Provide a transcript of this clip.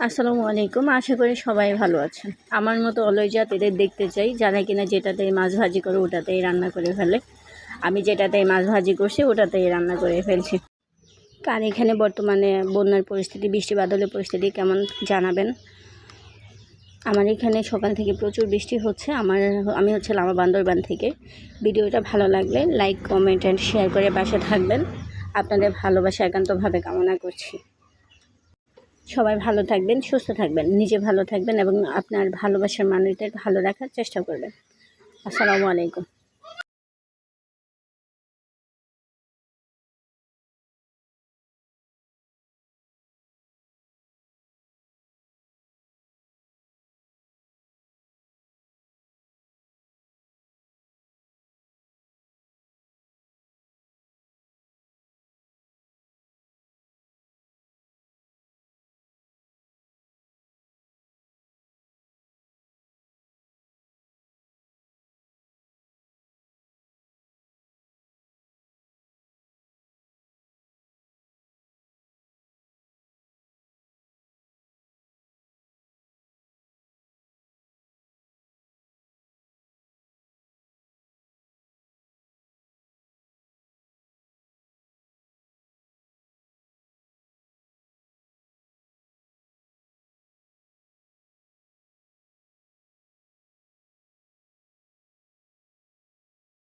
আসসালামু আলাইকুম। আশা করি সবাই ভালো আছেন। আমার মতো অলওয়েজ এদের দেখতে চাই যারা কিনা যেটাতে মাছ ভাজি করে ওটাতেই রান্না করে ফেলে। আমি যেটাতে মাছ ভাজি করছি ওটাতেই রান্না করে ফেলছি। কার এখানে বর্তমানে বন্যার পরিস্থিতি, বৃষ্টি বাদলের পরিস্থিতি কেমন জানাবেন। আমার এখানে সকাল থেকে প্রচুর বৃষ্টি হচ্ছে। আমি হচ্ছে লামা বান্দরবান থেকে। ভিডিওটা ভালো লাগলে লাইক, কমেন্ট অ্যান্ড শেয়ার করে পাশে থাকবেন। আপনাদের ভালোবাসা একান্তভাবে কামনা করছি। সবাই ভালো থাকবেন, সুস্থ থাকবেন, নিজে ভালো থাকবেন এবং আপনার ভালোবাসার মানুষদের ভালো রাখার চেষ্টা করবেন। আসসালামু আলাইকুম।